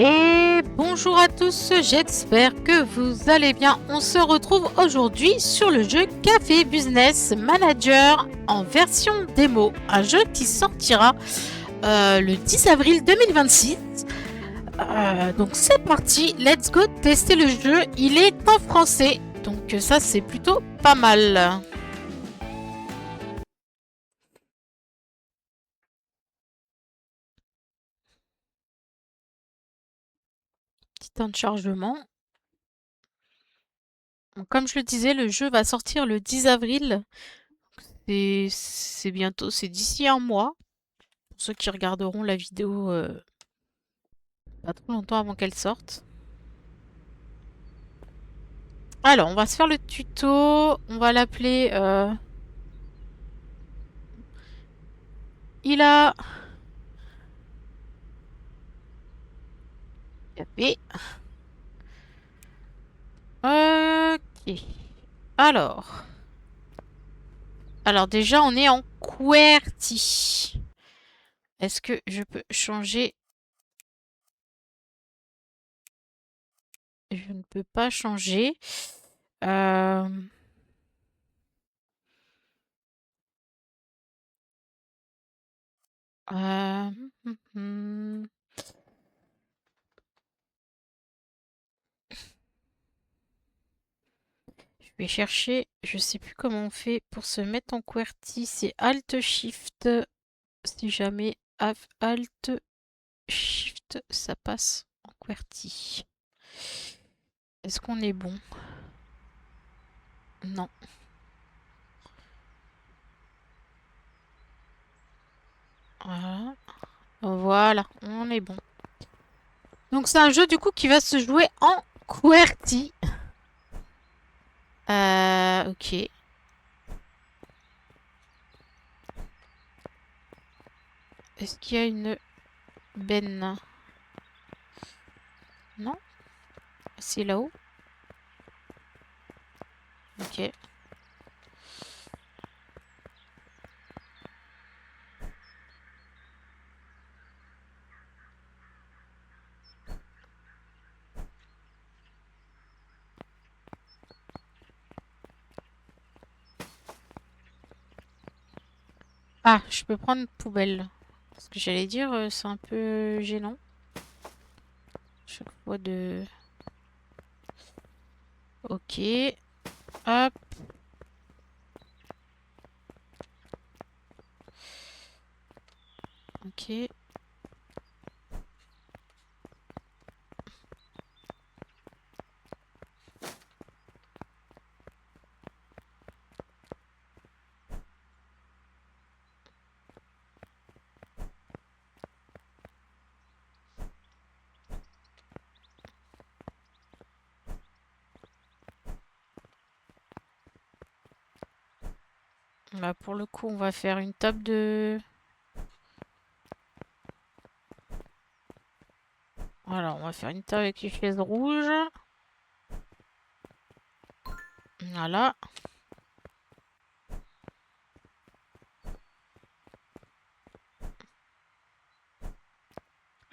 Et bonjour à tous, j'espère que vous allez bien. On se retrouve aujourd'hui sur le jeu Café Business Manager en version démo, un jeu qui sortira le 10 avril 2026. Donc c'est parti, let's go tester le jeu. Il est en français, donc ça c'est plutôt pas mal. Petit temps de chargement. Donc, comme je le disais, le jeu va sortir le 10 avril. C'est bientôt, c'est d'ici un mois. Pour ceux qui regarderont la vidéo pas trop longtemps avant qu'elle sorte. Alors, on va se faire le tuto. On va l'appeler Ila Café. Ok. Alors. Alors déjà, on est en QWERTY. Est-ce que je peux changer? Je ne peux pas changer. Euh... euh, hum, hum. Je vais chercher. Je sais plus comment on fait pour se mettre en QWERTY. C'est Alt Shift. Si jamais Alt Shift, ça passe en QWERTY. Est-ce qu'on est bon? Non. Voilà. Voilà, on est bon. Donc c'est un jeu du coup qui va se jouer en QWERTY. Ok. Est-ce qu'il y a une benne? Non? C'est là-haut? Ok. Ah, je peux prendre une poubelle. Parce que j'allais dire, c'est un peu gênant. Chaque fois de... Ok. Hop. Ok. Bah, pour le coup, on va faire une table de... Voilà, on va faire une table avec les chaises rouges. Voilà.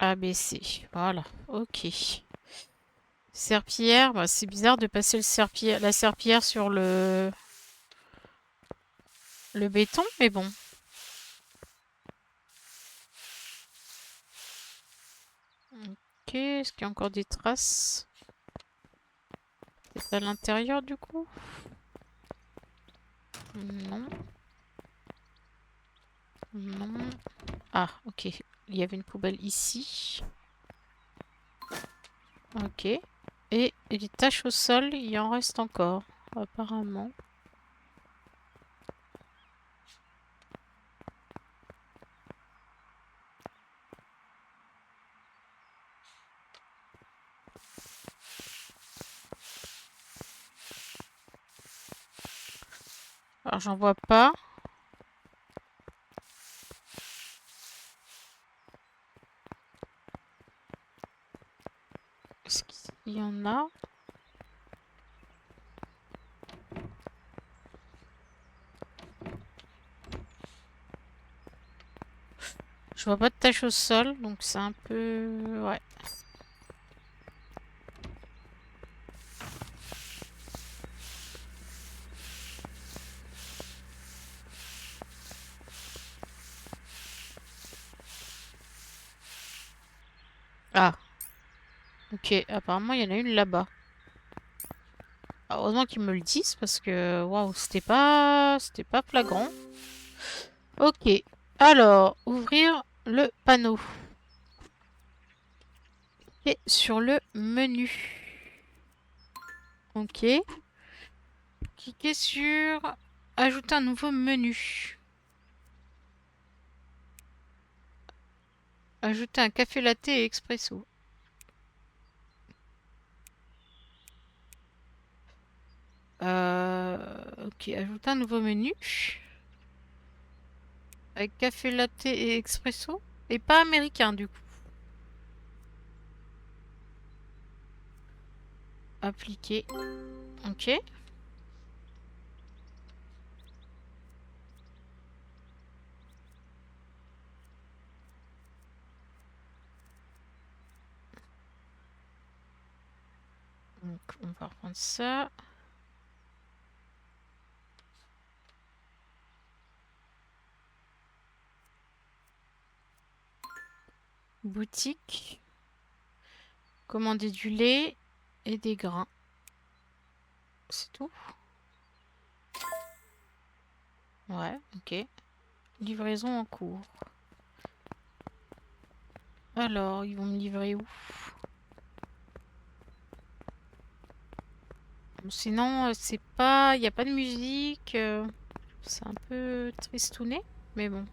ABC. Voilà. Ok. Serpillière. Bah, c'est bizarre de passer la serpillière sur le béton, mais bon. Ok. Est-ce qu'il y a encore des traces? C'est à l'intérieur du coup? Non. Non. Ah, ok. Il y avait une poubelle ici. Ok. Et les taches au sol, il y en reste encore, apparemment. Alors, j'en vois pas. Est-ce qu'il y en a? Je vois pas de taches au sol, donc c'est un peu... Ouais. Ah, ok. Apparemment, il y en a une là-bas. Heureusement qu'ils me le disent parce que waouh, c'était pas flagrant. Ok. Alors, ouvrir le panneau. Et sur le menu. Ok. Cliquez sur ajouter un nouveau menu. Ajouter un café latte et expresso. Ok, ajouter un nouveau menu. Avec café latte et expresso. Et pas américain du coup. Appliquer. Ok. Donc on va reprendre ça. Boutique. Commander du lait et des grains. C'est tout? Ouais, ok. Livraison en cours. Alors, ils vont me livrer où? Bon, sinon, c'est pas... Il n'y a pas de musique. C'est un peu tristouné, mais bon.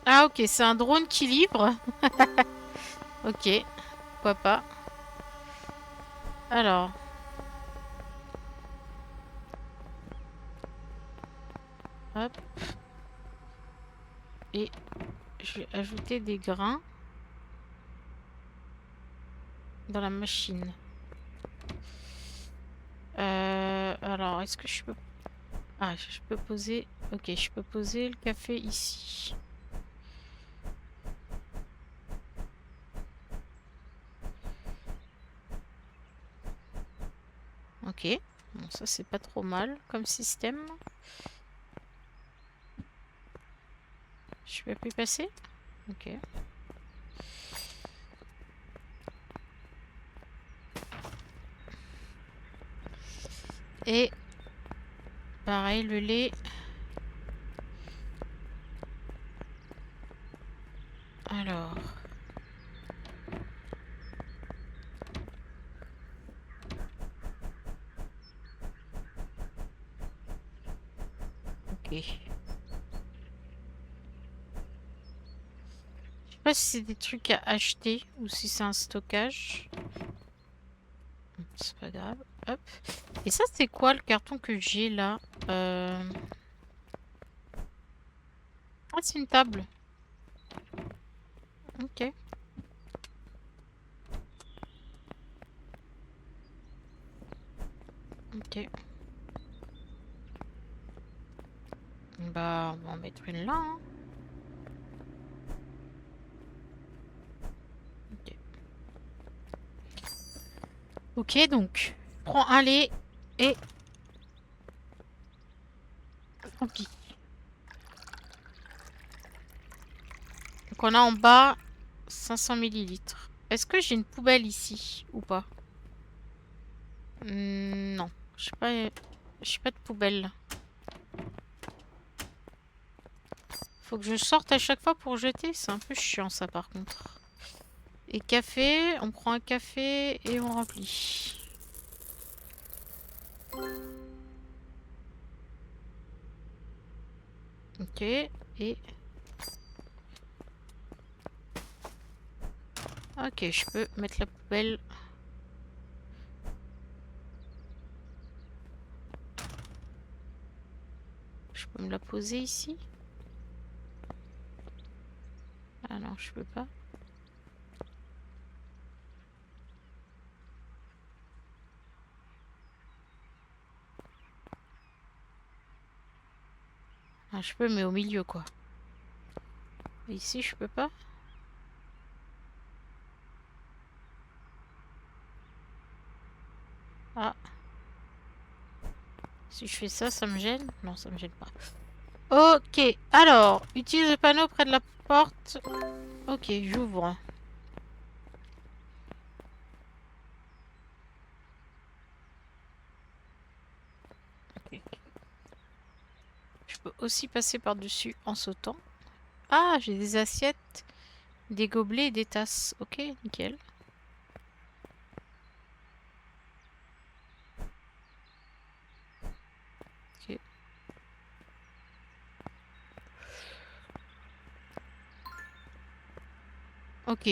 Ah ok, c'est un drone qui livre. Ok, pourquoi pas. Alors, hop. Et je vais ajouter des grains dans la machine. Alors, est-ce que je peux... Ah, je peux poser... Ok, je peux poser le café ici. Ok, bon, ça c'est pas trop mal comme système. Je peux plus passer? Ok. Et pareil, le lait. Alors. Ok. Je sais pas si c'est des trucs à acheter ou si c'est un stockage. C'est pas grave. Hop. Et ça, c'est quoi le carton que j'ai là? Ah, c'est une table. Ok. Ok. Bah, on va en mettre une là, hein. Ok. Ok, donc, je prends un lait et tant pis. Donc, on a en bas 500 millilitres. Est-ce que j'ai une poubelle ici ou pas? Non, j'ai pas de poubelle. Faut que je sorte à chaque fois pour jeter. C'est un peu chiant ça par contre. Et café, on prend un café et on remplit. Ok, et... Ok, je peux mettre la poubelle. Je peux me la poser ici? Ah non, je peux pas. Ah, je peux, mais au milieu quoi. Ici, je peux pas. Ah, Si je fais ça, ça me gêne? Non, ça me gêne pas. Ok, alors, utilise le panneau près de la porte. Ok, j'ouvre. Ok. Je peux aussi passer par-dessus en sautant. Ah, j'ai des assiettes, des gobelets et des tasses. Ok, nickel. Ok. Ok.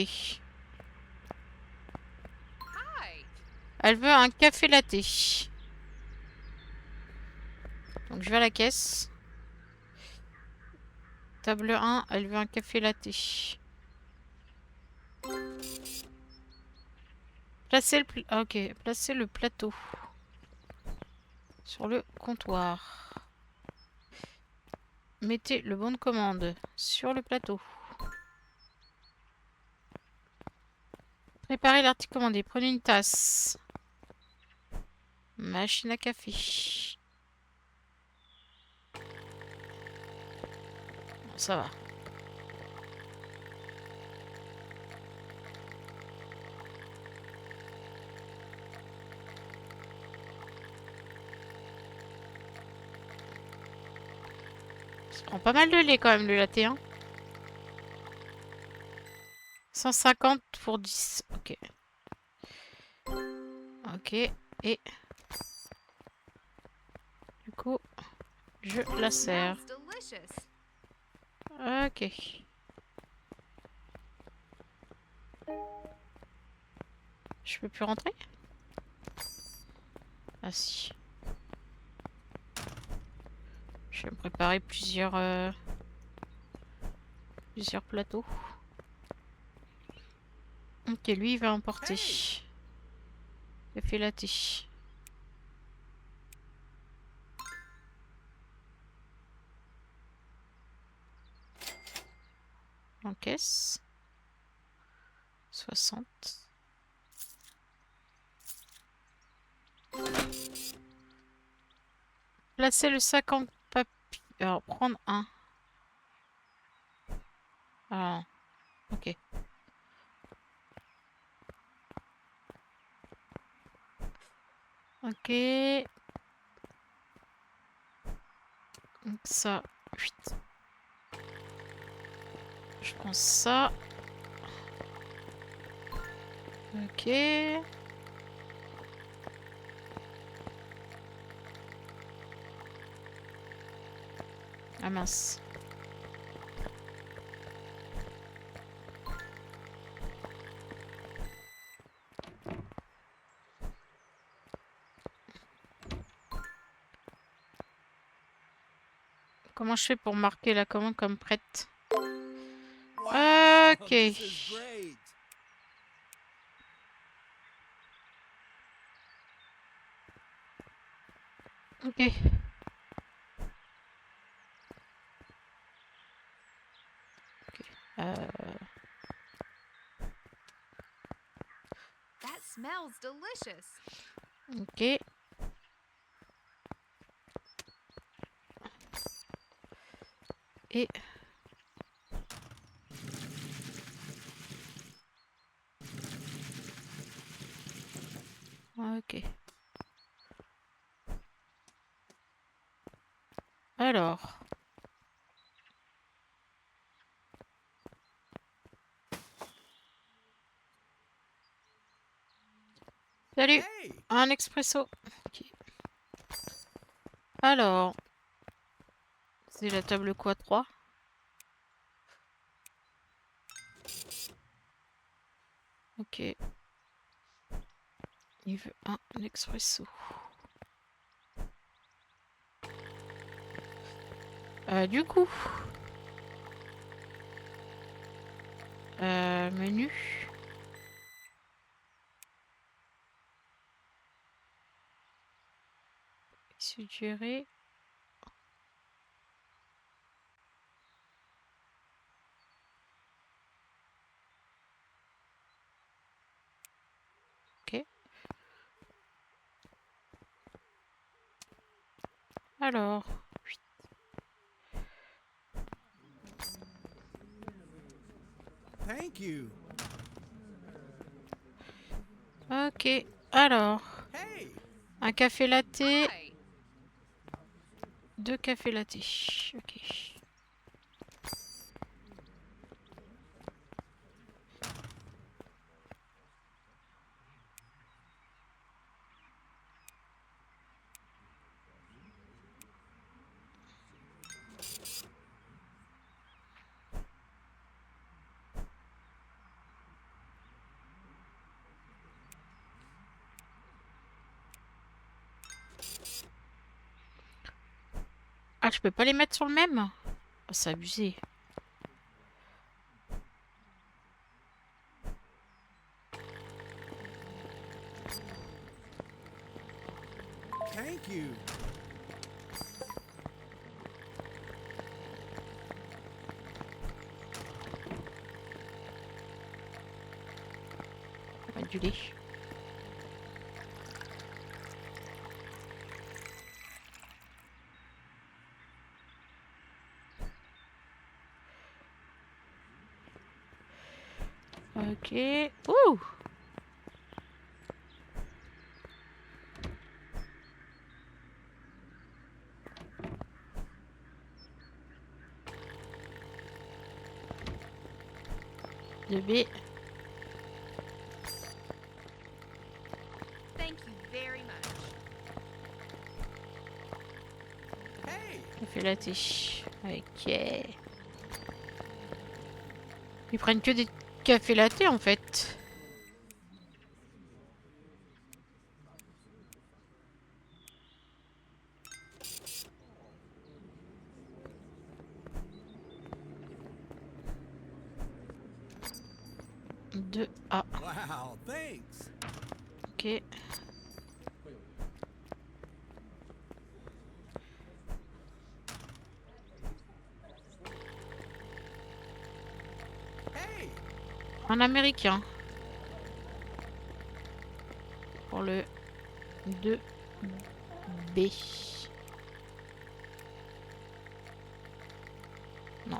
Elle veut un café latte. Donc je vais à la caisse. Table 1, elle veut un café latte. Placez le plateau sur le comptoir. Mettez le bon de commande sur le plateau. Préparez l'article commandé. Prenez une tasse. Machine à café. Bon, ça va. Ça prend pas mal de lait quand même le latte, hein. 150 pour 10. Ok. Ok. Et du coup, je la sers. Ok. Je peux plus rentrer? Ah si. Je vais me préparer plusieurs plateaux. Ok, lui il va emporter. Café latte. En caisse. 60. Placez le sac en papier. Alors, prendre un. Ah, ok. Ok. Donc ça. 8. Je prends ça. Ok. Ah mince. Comment je fais pour marquer la commande comme prête? Ok. Ok. Euh, That smells delicious. ok. Et... Ok. Alors. Salut. Un expresso. Ok. Alors. C'est la table quoi, 3? Ok. Il veut un expresso. Du coup. Menu. Suggérer. Ok. Alors, Thank you. ok. Alors, Hey, un café latte, Hi. 2 cafés latte. Ok. Ah, je peux pas les mettre sur le même? Oh, c'est abusé. thank you. On va mettre du lait. Ok. Ouh! De B. Thank you very much. Hey, Café latte. Ok. Ils prennent que des cafés latte en fait. Deux A. wow, thanks. Ok. Hey, Un américain. Pour le 2 B. Non.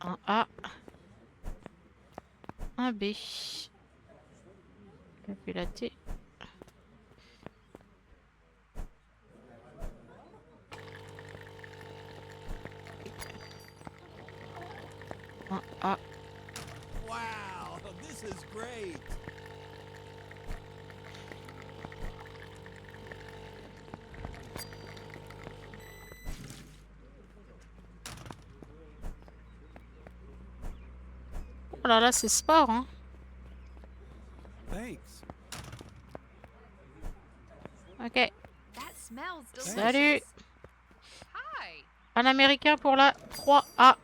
Un A. Un B. Café latte. Un A. wow, this is great. Oh là là, c'est sport, hein. Thanks. Ok. That smells delicious. Salut. Hi. Un américain pour la 3A.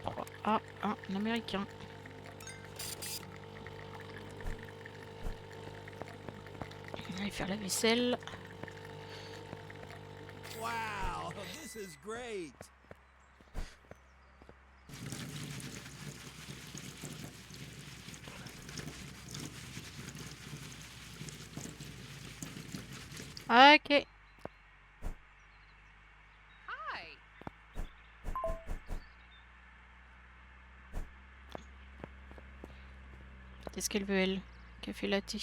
3A, un américain. On va aller faire la vaisselle. Wow, this is great. Ok. Hi. Qu'est-ce qu'elle veut, elle? Café latte.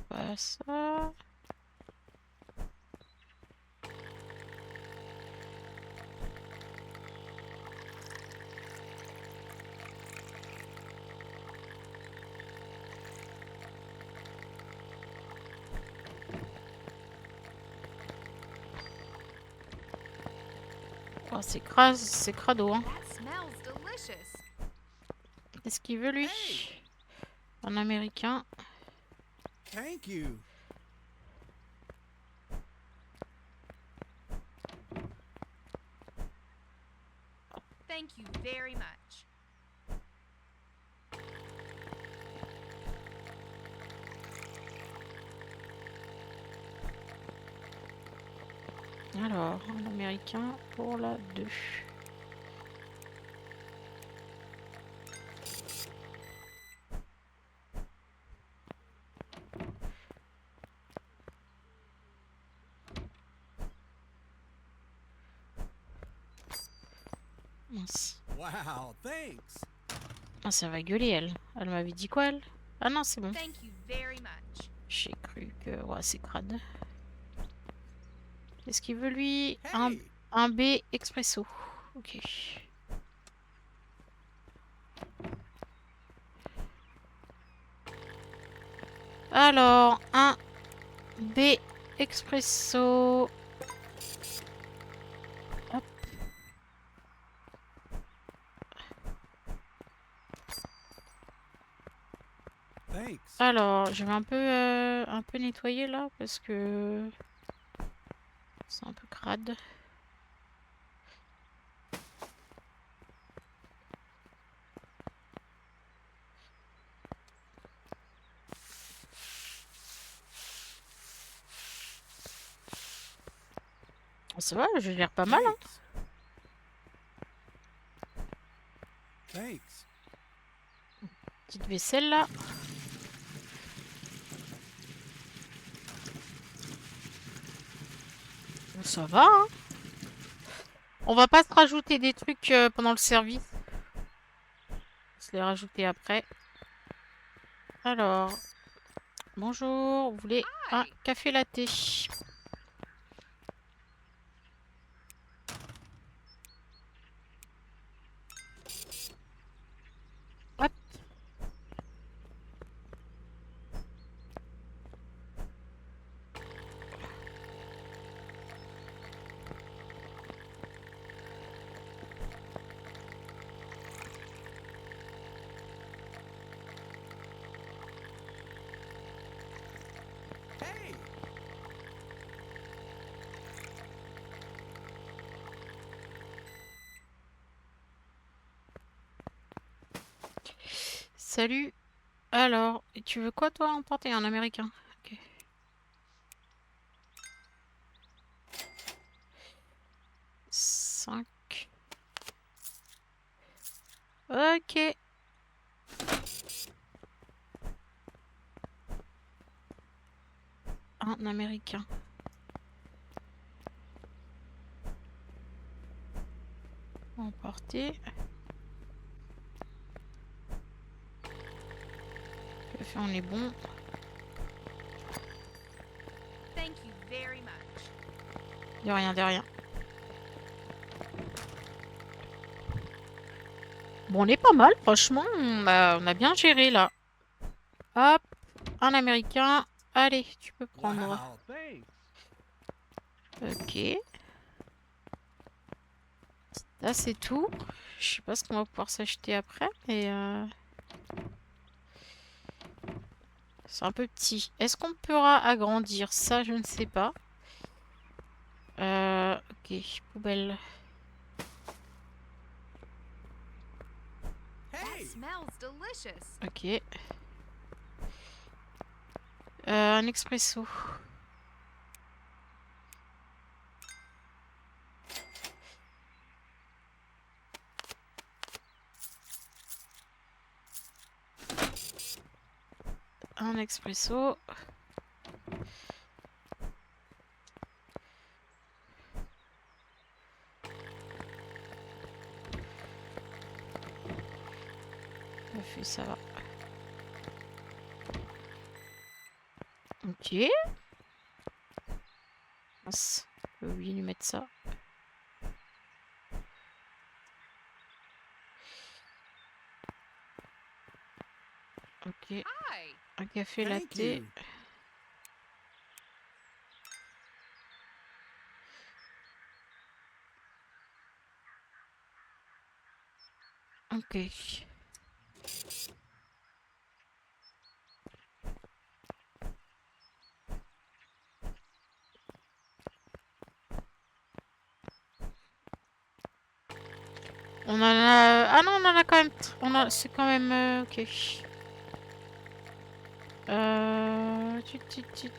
Pas ça. Oh, c'est crado, hein. That smells delicious. Qu'est-ce qu'il veut, lui? Hey. Un américain. Thank you. Thank you very much. Alors, un américain pour la 2. Mince. Wow, thanks. Ah, ça va gueuler, elle. Elle m'avait dit quoi, elle? Ah non, c'est bon. Thank you very much. J'ai cru que... Ouais, c'est crade. Qu'est-ce qu'il veut, lui? Hey. Un B expresso. Ok. Alors, un B expresso. Hop. Thanks. Alors, je vais un peu nettoyer là parce que c'est un peu crade. Ça va, je gère pas mal, hein. Thanks. Petite vaisselle là. Bon, ça va, hein. On va pas se rajouter des trucs pendant le service. On va se les rajouter après. Alors, bonjour, vous voulez un Hi. café latte? Hop. Hey. Salut. Alors, tu veux quoi toi emporter? Un américain? Ok. Cinq. Ok. Un américain. Emporter. Café, on est bon. Thank you very much. De rien, de rien. Bon, on est pas mal, franchement. On a bien géré là. Hop, un américain. Allez, tu peux prendre. Wow, thanks. Ok. Là, c'est tout. Je sais pas ce qu'on va pouvoir s'acheter après, mais c'est un peu petit. Est-ce qu'on pourra agrandir ça? Je ne sais pas. Ok, poubelle. That Hey. smells delicious. Ok. Un expresso. Un expresso. Café, ça va. Ok. Mince, j'ai oublié de lui mettre ça. Ok, Hi. un café Thank latte. you. Ok. On en a... Ah non, on en a quand même... C'est quand même... ok. Tut.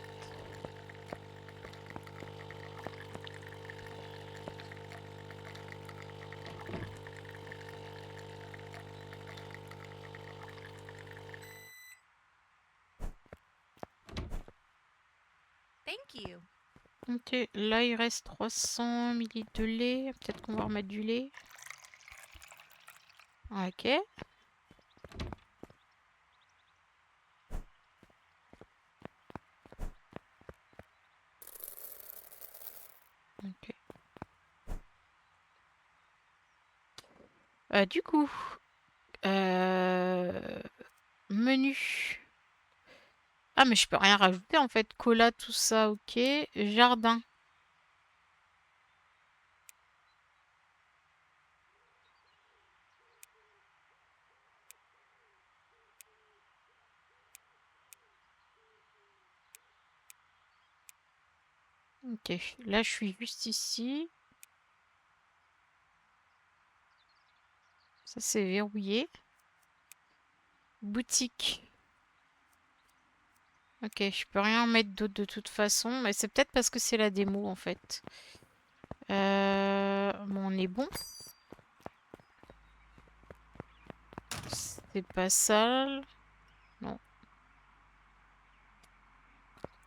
Thank you. Ok, là il reste 300 ml de lait. Peut-être qu'on va remettre du lait. Ok. Ok. Du coup, menu. Ah mais je peux rien rajouter en fait. Cola, tout ça, ok. Jardin. Ok, là je suis juste ici. Ça c'est verrouillé. Boutique. Ok, je peux rien en mettre d'autre de toute façon. Mais c'est peut-être parce que c'est la démo en fait. Bon, on est bon. C'est pas sale. Non.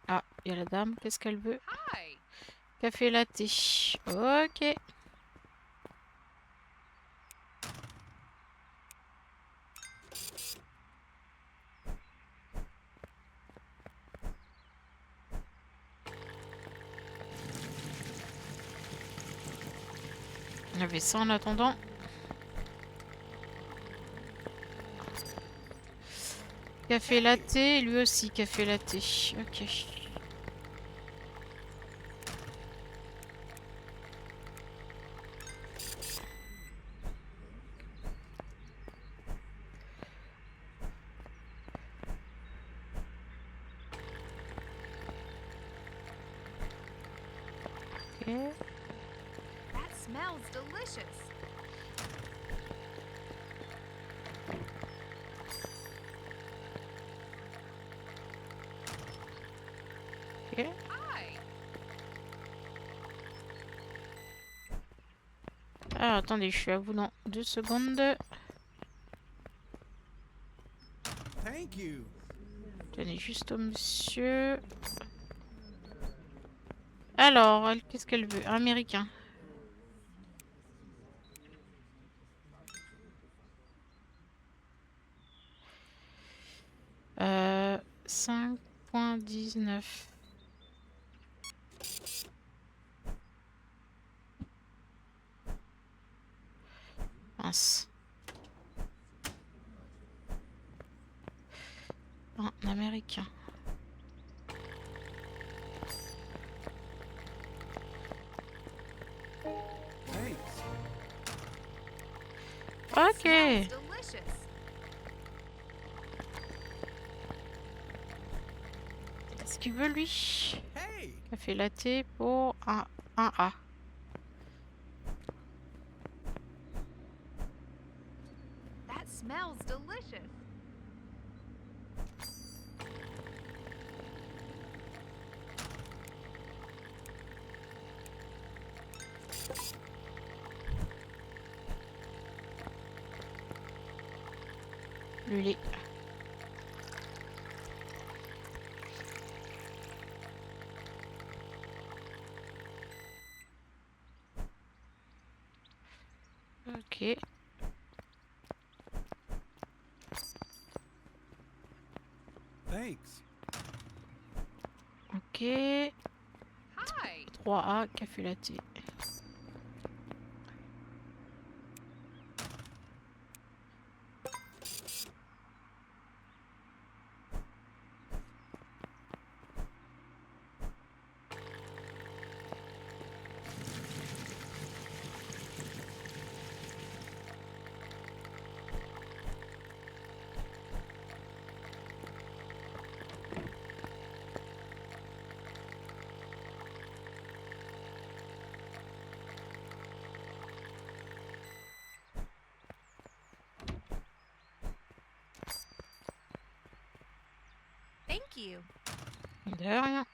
Ah, il y a la dame. Qu'est-ce qu'elle veut? Hi. Café latte. Ok. On avait ça en attendant. Café latte, lui aussi café latte. Ok. Ok. That smells delicious. Ok. Hi. Ah, attendez, je suis à vous dans 2 secondes. Thank you. Tenez juste au monsieur. Alors, qu'est-ce qu'elle veut? Américain. Euh, 5,19. Mince. Un américain. Thanks. That Ok. smells delicious. Qu'est-ce qu'il veut lui? Hey. Café latte pour un A. That smells delicious. Le lait. Ok. Thanks. Ok. Hi. 3A, café latte. you. De rien.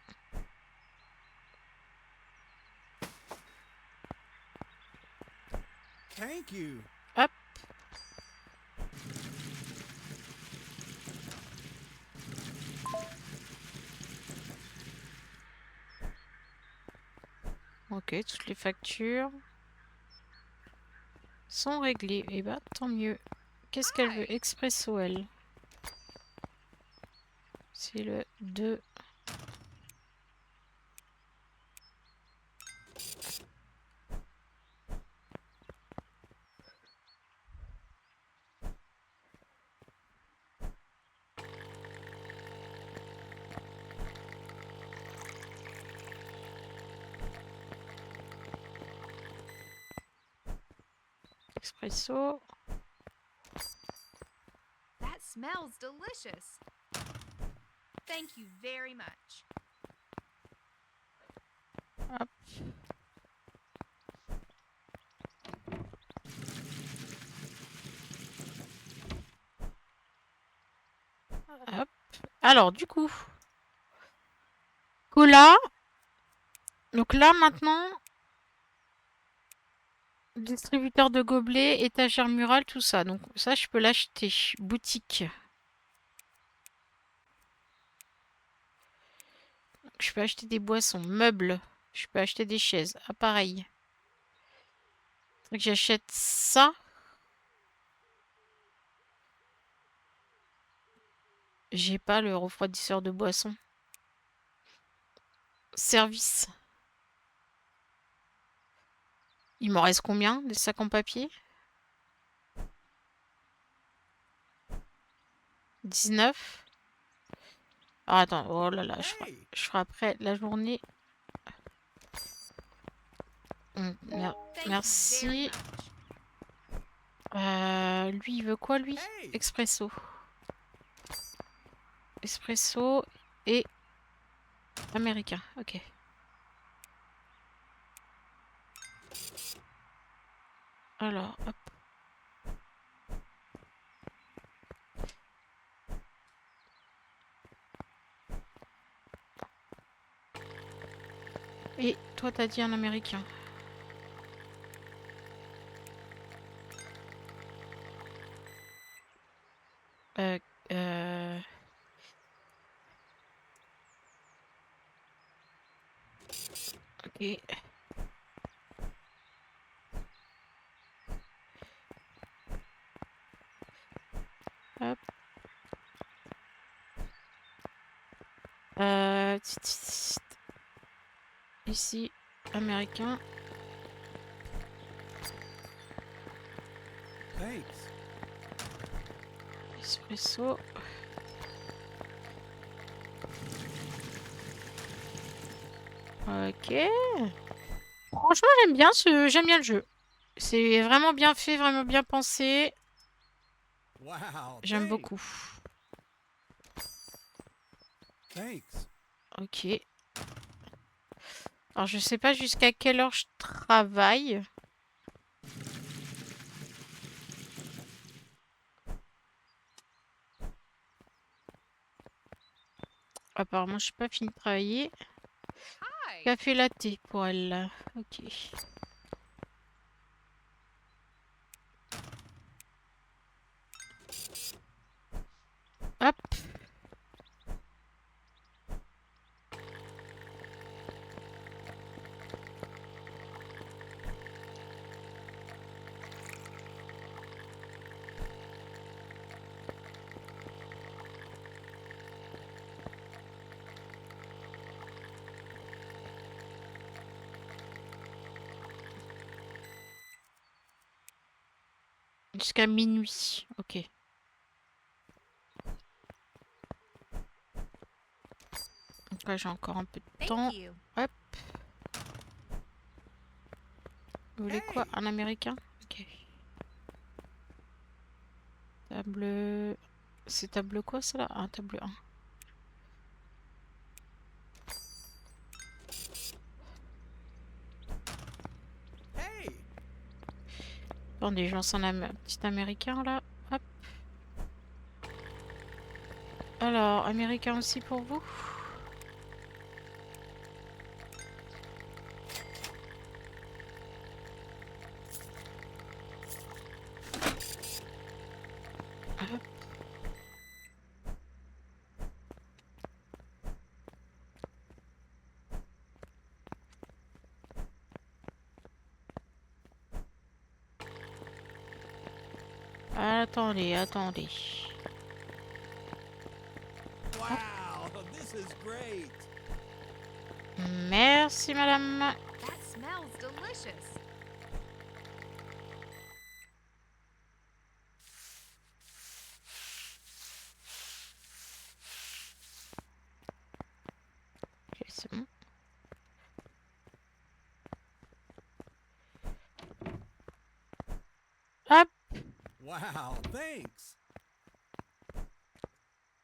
Thank you. Hop. Ok, toutes les factures sont réglées. Et bah, tant mieux. Qu'est-ce qu'elle veut? Expresso, elle. C'est le 2. Expresso. That smells delicious. Thank you very much. Hop. Hop. Alors, du coup, cola. Donc là, maintenant, distributeur de gobelets, étagère murale, tout ça. Donc ça, je peux l'acheter. Boutique. Je peux acheter des boissons, meubles. Je peux acheter des chaises, appareils. Donc j'achète ça. J'ai pas le refroidisseur de boissons. Service. Il m'en reste combien? Des sacs en papier? 19. Ah, attends, oh là là, Hey. je ferai après la journée. Thank you very Merci. much. Lui, il veut quoi, lui? Hey. Expresso. Espresso et américain. Ok. Alors, hop. Et toi, t'as dit un américain. Euh, euh... Ok. Hop. Ici, américain. Thanks. Espresso. Ok. Franchement, j'aime bien le jeu. C'est vraiment bien fait, vraiment bien pensé. Wow. J'aime thanks. beaucoup. Thanks. Ok. Alors, je sais pas jusqu'à quelle heure je travaille. Apparemment, je n'ai pas fini de travailler. Hi. Café latte pour elle. Là. Ok. Hop. Jusqu'à minuit. Ok. Donc là, j'ai encore un peu de temps. Thank you. Hop. Vous voulez quoi? Hey. Un américain? Ok. Table... C'est table quoi, ça, là? Ah, table 1. Hey. Attendez, je lance un petit américain, là. Hop. Alors, américain aussi pour vous? Hop. Attendez, attendez. Wow, this is great. Merci, madame. That smells delicious. Ok, c'est bon. Hop, Wow, thanks.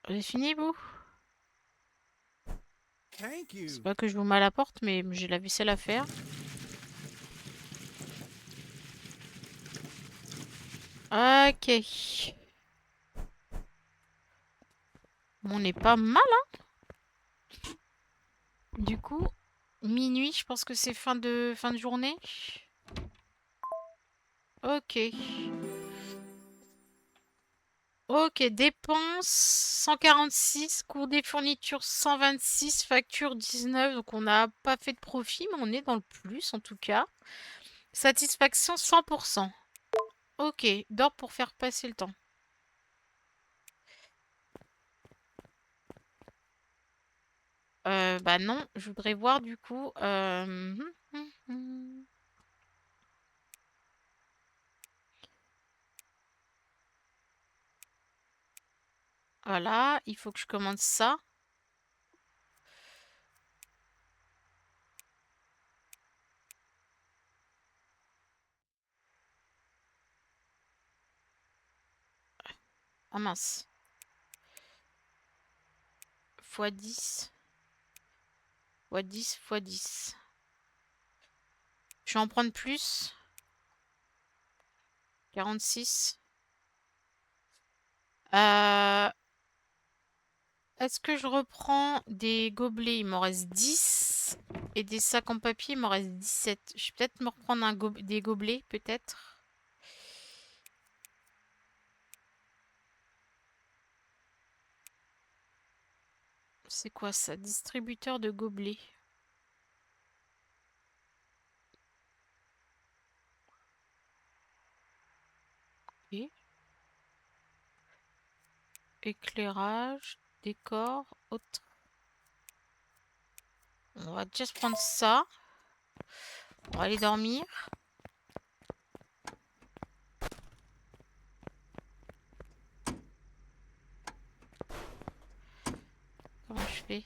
j'ai fini, vous? Thank you. C'est pas que je vous mets à la porte, mais j'ai la vaisselle à faire. Ok. Bon, on est pas mal, hein? Du coup, minuit, je pense que c'est fin de journée. Ok. Ok, dépenses 146, coût des fournitures 126, facture 19. Donc on n'a pas fait de profit, mais on est dans le plus en tout cas. Satisfaction 100%. Ok, dors pour faire passer le temps. Bah non, je voudrais voir du coup. Voilà, il faut que je commande ça. Ah mince. X 10. X 10, x 10. Je vais en prendre plus. 46. Est-ce que je reprends des gobelets? Il m'en reste 10. Et des sacs en papier, il m'en reste 17. Je vais peut-être me reprendre des gobelets, peut-être. C'est quoi ça? Distributeur de gobelets. Ok. Éclairage, décor, autre. On va déjà se prendre ça. On va aller dormir. Comment je fais?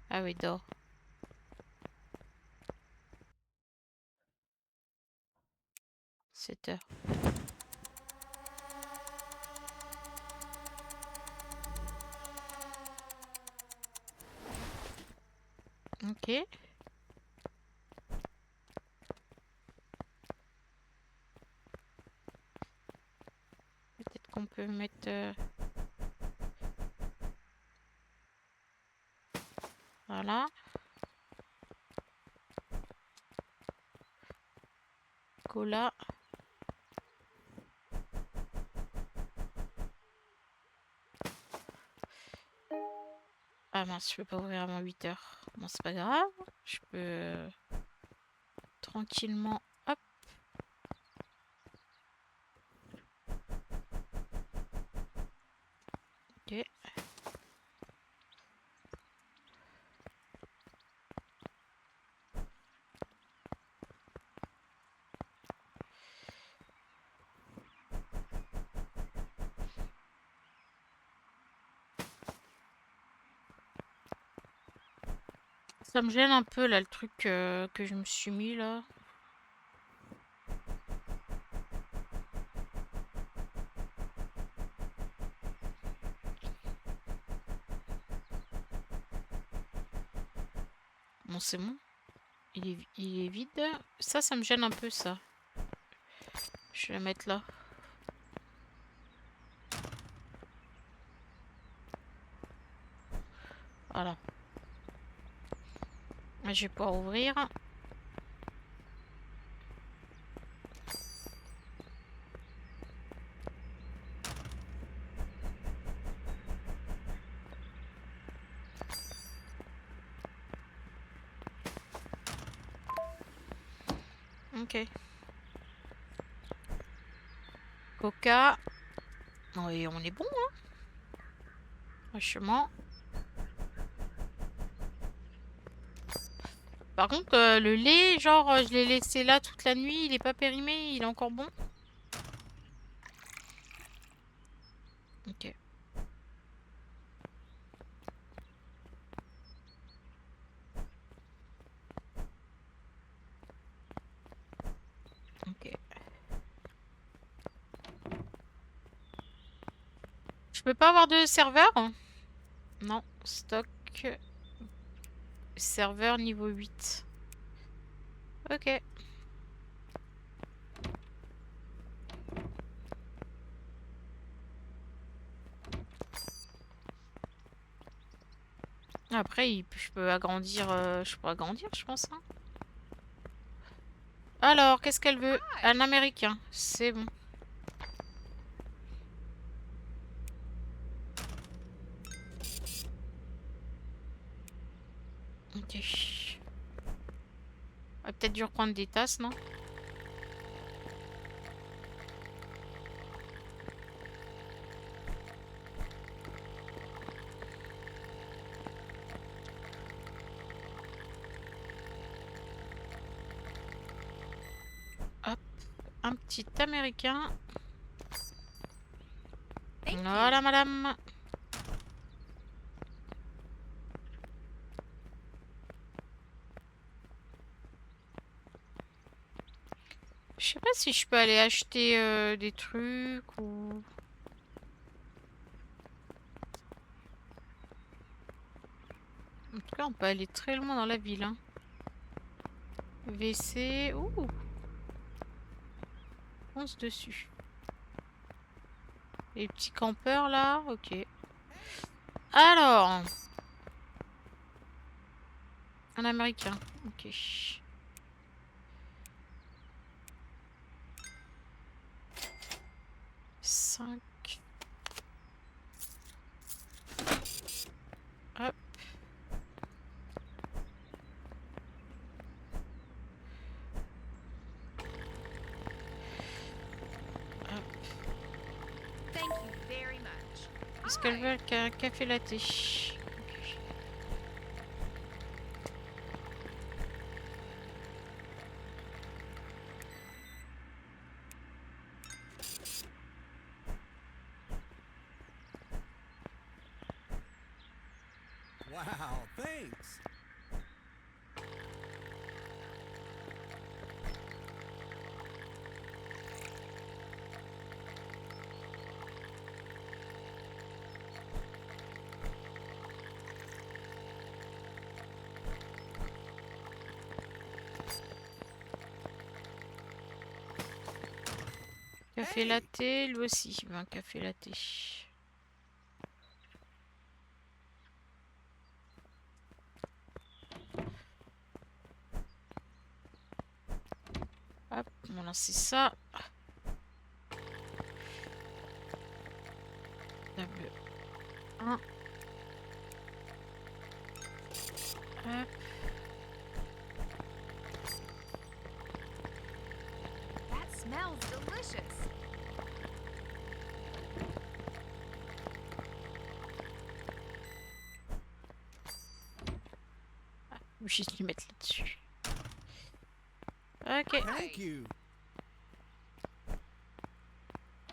Ah oui, dors. « 7 heures. Ok. Peut-être qu'on peut mettre... Voilà. Cola. Ah mince, je peux pas ouvrir avant 8 heures. Bon, c'est pas grave. Je peux tranquillement... Hop. Ok. Ça me gêne un peu là le truc que je me suis mis là. Bon, c'est bon. Il est vide. Ça me gêne un peu ça. Je vais le mettre là. Voilà. Je vais pouvoir ouvrir. Ok. Coca. Oui, on est bon, hein. Franchement. Par contre, le lait, genre, je l'ai laissé là toute la nuit, il est pas périmé, il est encore bon. Ok. Ok. Je peux pas avoir de serveur? Non. Stock. Serveur niveau 8. Ok. Après, je peux agrandir. Je peux agrandir, je pense, hein. Alors, qu'est-ce qu'elle veut? Un américain. C'est bon. Ok. On va peut-être dû reprendre des tasses, non? Hop. Un petit américain. Thank Voilà, you. madame. Je sais pas si je peux aller acheter des trucs ou... En tout cas, on peut aller très loin dans la ville, hein. WC... Ouh! Fonce dessus. Les petits campeurs, là. Ok. Alors... Un américain. Ok. 5. Hop. Hop. Thank you very much. Est-ce qu'elle Hi. veut un café latte? Ok. Wow, thanks. Café latte, lui aussi. Il veut un café latte. Hop, on va lancer ça. Table 1. Hop. That smells delicious. Je vais juste lui mettre là-dessus. Ok. Thank you.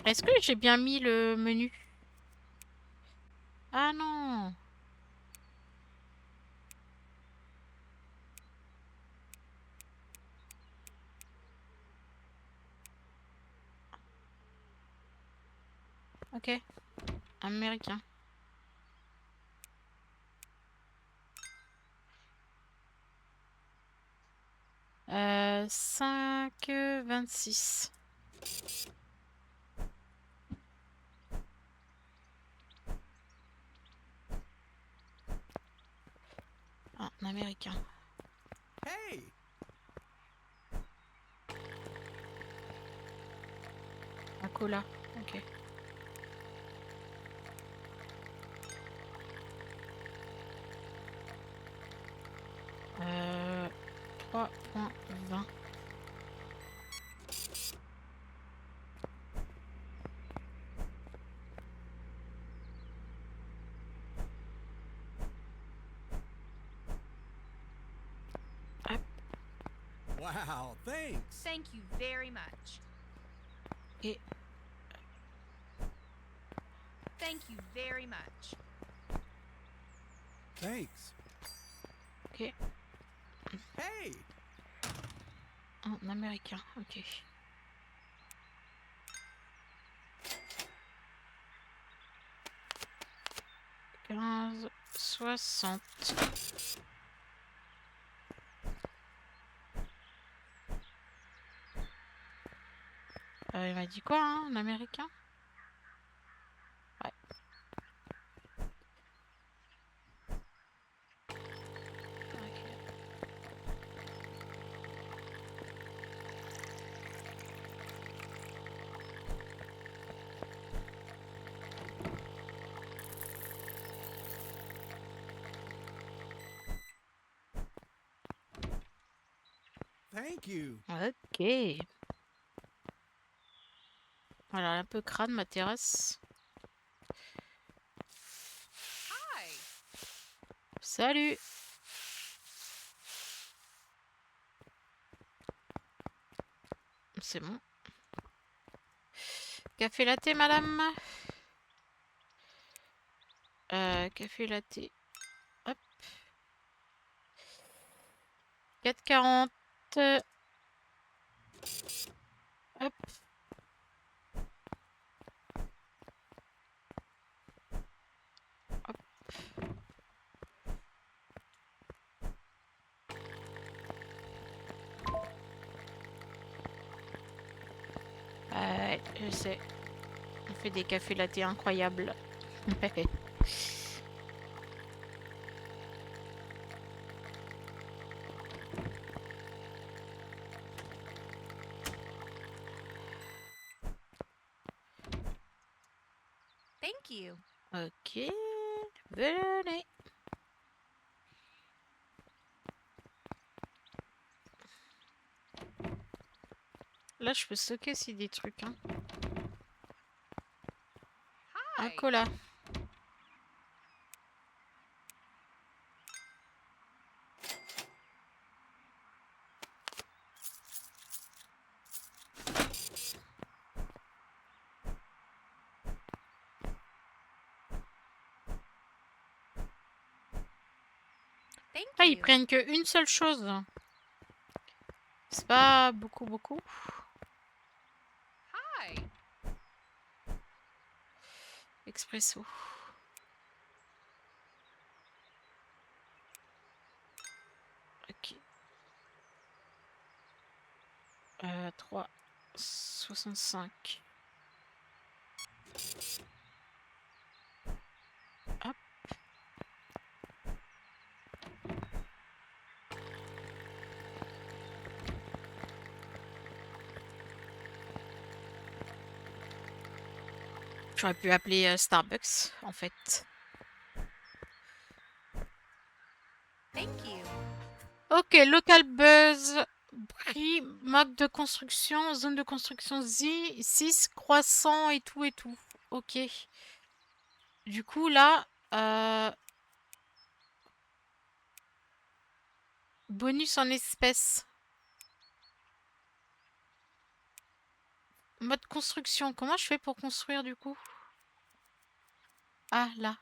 Est-ce que j'ai bien mis le menu? Ah non. Ok. Américain. 5,26. en américain. Hey! Un cola. Ok. Euh, 3,20. Wow, thanks. Thank you very much. Et Thank you very much. Thanks. ok. Hey! En américain. Ok. 15,60. Il m'a dit quoi, hein, en américain? Ouais. Ok. Thank you. Ok. Voilà, un peu crade ma terrasse. Hi. Salut. C'est bon. Café latte, madame. Café latte. Hop. 4,40. Hop. Hop. Je sais. On fait des cafés latte incroyables. Thank you. Ok. Venez. Là, je peux stocker aussi des trucs. Hein. Un Hi. cola. Thank Ah, ils you. prennent que une seule chose. C'est pas beaucoup. Hi. Expresso. Ok. 3,65. Hop. J'aurais pu appeler Starbucks, en fait. Thank you. Ok, local buzz, prix, mode de construction, zone de construction 6, croissant et tout. Ok. Du coup, là, bonus en espèces. Mode construction. Comment je fais pour construire, du coup? Ah, là.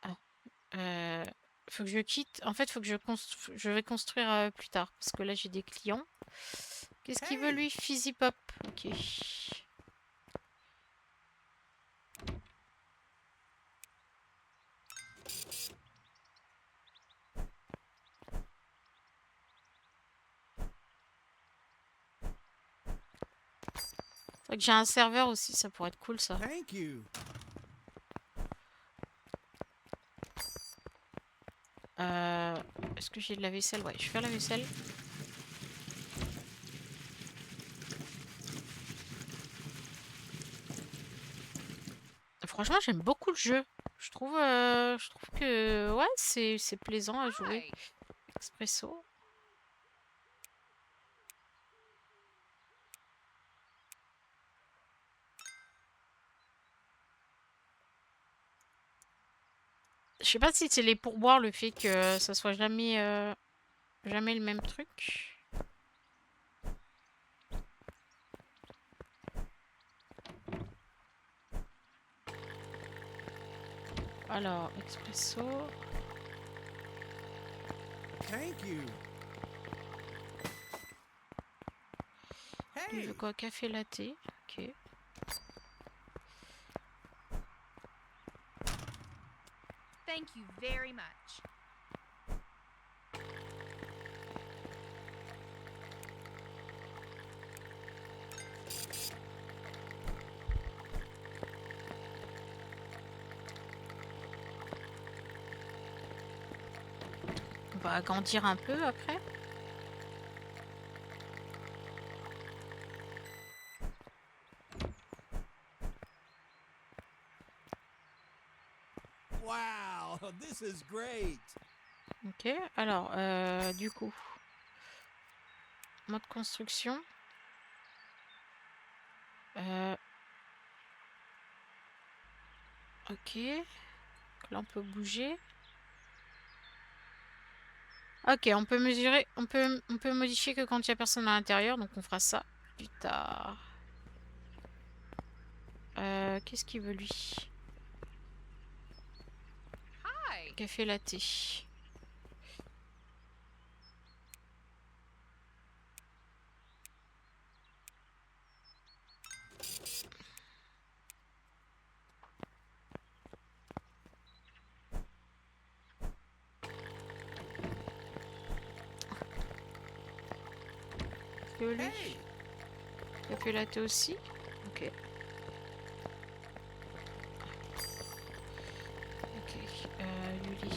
Ah. Faut que je quitte. En fait, faut que je vais construire plus tard. Parce que là, j'ai des clients. Qu'est-ce qu'il veut, Hey! lui? Fizzy Pop. Ok. Faudrait que j'ai un serveur aussi. Ça pourrait être cool, ça. Thank you. Est-ce que j'ai de la vaisselle? Ouais, je vais faire la vaisselle. Franchement, j'aime beaucoup le jeu. Je trouve que ouais, c'est plaisant à jouer. Hi. Expresso. Je sais pas si c'est les pourboires, le fait que ça soit jamais, jamais le même truc. Alors, expresso. Thank you. Il Hey. veut quoi? Café latte. Ok. Thank you very much. On va agrandir un peu après. Wow, this is great. Ok. Alors, du coup, mode construction. Ok. Là, on peut bouger. Ok, on peut mesurer, on peut modifier que quand il n'y a personne à l'intérieur, donc on fera ça plus tard. Qu'est-ce qu'il veut lui? Hi. Café latte. Que lui? Hey. Café latte aussi? Ok. Ok. Luli.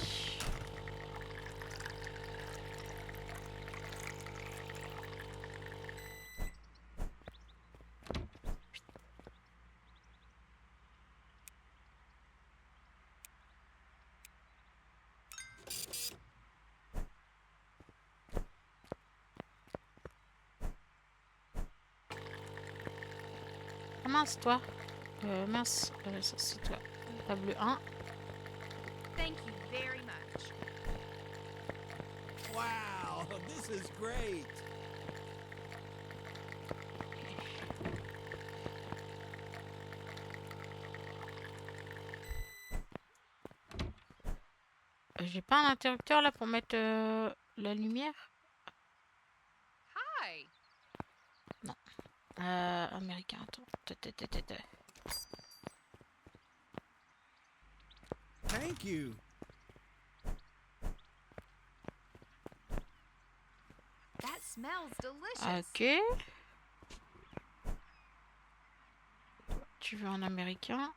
Ah mince, toi. Mince, ça c'est toi. Table 1. Thank you very much. Wow, this is great. J'ai pas un interrupteur là pour mettre la lumière? Hi. Américain, attends. Thank you. That smells delicious. Ok. Tu veux un américain?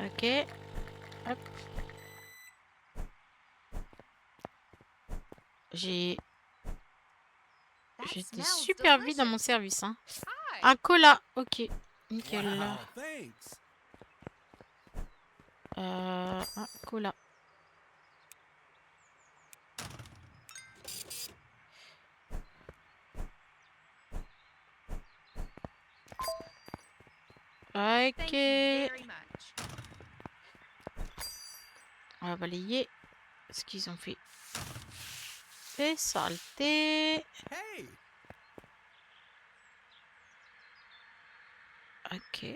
Ok. Hop. That J'étais smells super vite dans mon delicious. service, hein. Hi. Un cola, ok. Nickel. Wow, thanks. Un cola. Thank Ok. you very much. On va balayer ce qu'ils ont fait. Des saletés. Hey. Ok.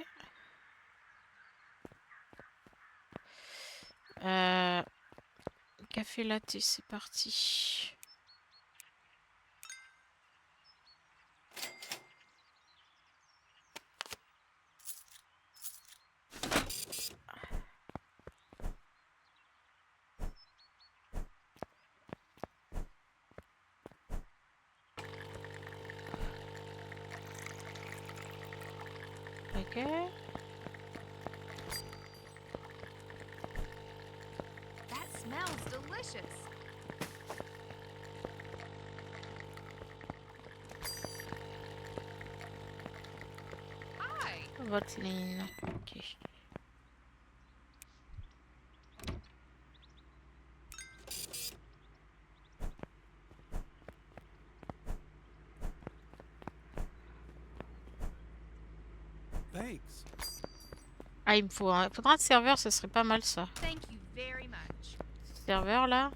Café latte, c'est parti. Ok. That smells delicious. Hi. Votre ligne. Ok. Thanks. Ah, il me faut faudra un serveur, ça serait pas mal ça. Thank you very much. Serveur là.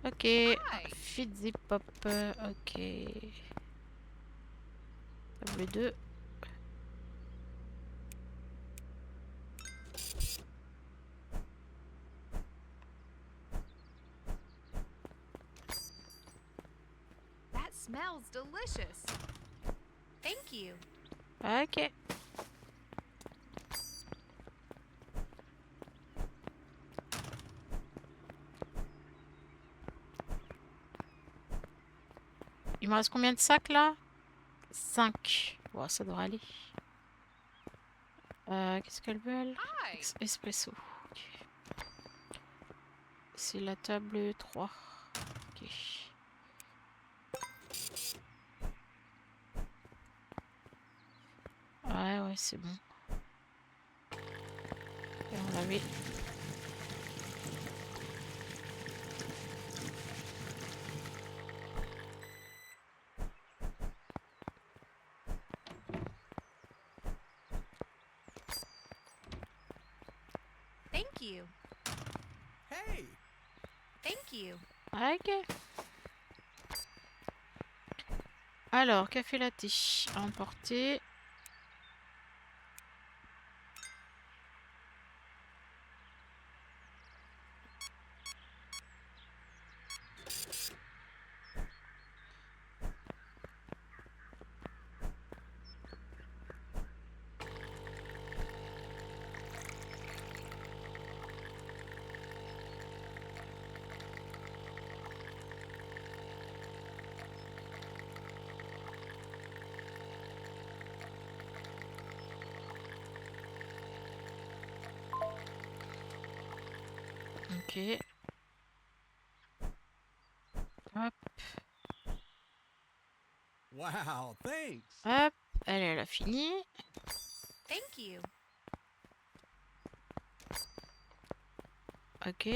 Ok. Hi. Feed zip pop. Ok. Table 2. That smells delicious. Thank you. Ok. Il me reste combien de sacs là? 5. Bon, ça devrait aller. Qu'est-ce qu'elle veut elle? Hi. Espresso. Ok. C'est la table 3. Ok. Ouais, c'est bon. Et on l'avait. Thank you. Hey! Thank you. Ok. Alors, café latte à emporter. Ok. Hop, Wow, thanks. hop. Elle a fini. Thank you. Ok.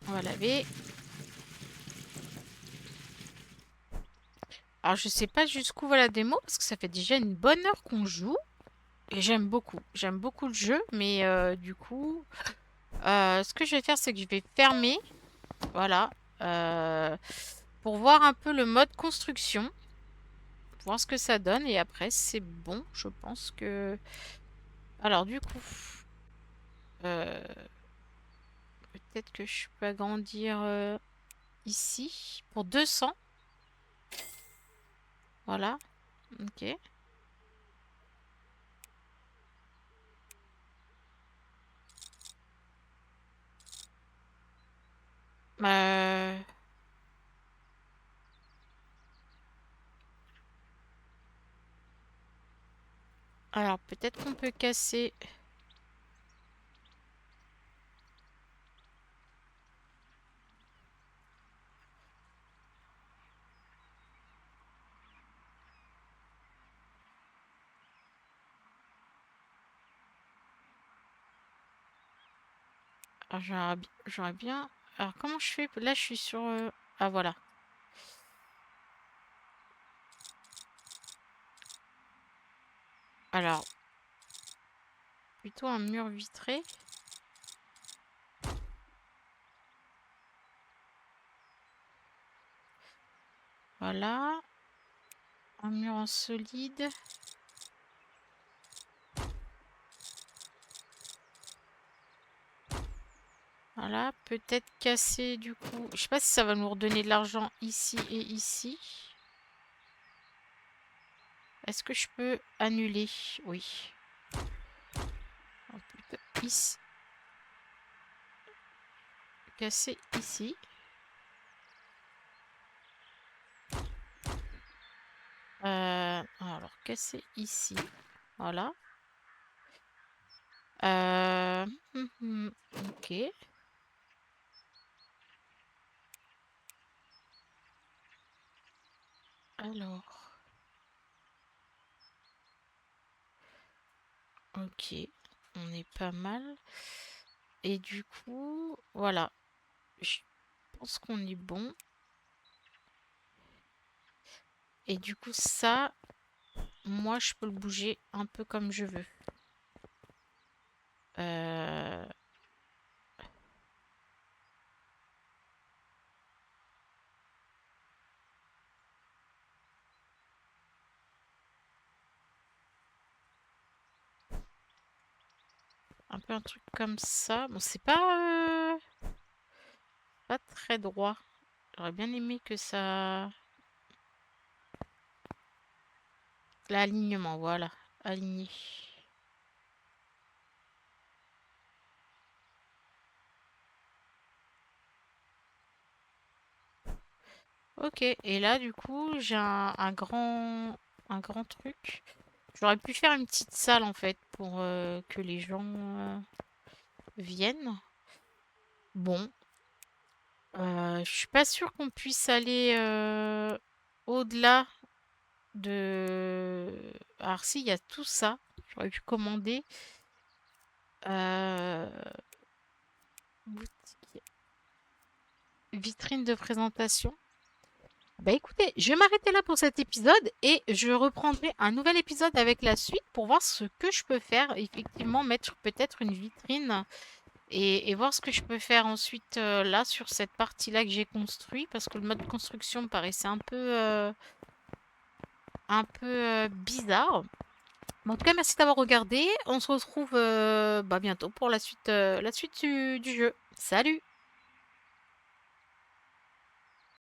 On va laver. Alors, je sais pas jusqu'où va la démo parce que ça fait déjà une bonne heure qu'on joue. Et j'aime beaucoup. J'aime beaucoup le jeu. Mais du coup, ce que je vais faire, c'est que je vais fermer. Voilà. Pour voir un peu le mode construction. Voir ce que ça donne. Et après, c'est bon. Je pense que... Alors, du coup... euh, peut-être que je peux agrandir ici. Pour 200. Voilà. Ok. Euh, Alors, peut-être qu'on peut casser... Alors, j'aurais bien... Alors, comment je fais? Là, je suis sur... Ah, voilà. Alors, plutôt un mur vitré. Voilà. Un mur en solide. Voilà. Peut-être casser, du coup... Je sais pas si ça va nous redonner de l'argent ici et ici. Est-ce que je peux annuler? Oui. Oh, putain, ici. Casser ici. Alors, casser ici. Voilà. Ok. Alors. Ok. On est pas mal. Et du coup, voilà. Je pense qu'on est bon. Et du coup, ça, moi, je peux le bouger un peu comme je veux. Un peu un truc comme ça. Bon, c'est pas très droit. J'aurais bien aimé que ça... L'alignement, voilà. Aligné. Ok, et là, du coup, j'ai un grand truc. J'aurais pu faire une petite salle, en fait, pour que les gens viennent. Bon. Je suis pas sûre qu'on puisse aller au-delà de... Alors si, il y a tout ça. J'aurais pu commander. Euh, Boutique. Vitrine de présentation. Bah écoutez, je vais m'arrêter là pour cet épisode et je reprendrai un nouvel épisode avec la suite pour voir ce que je peux faire. Effectivement, mettre peut-être une vitrine et voir ce que je peux faire ensuite là sur cette partie-là que j'ai construit parce que le mode construction me paraissait un peu bizarre. Mais en tout cas, merci d'avoir regardé. On se retrouve bientôt pour la suite du jeu. Salut!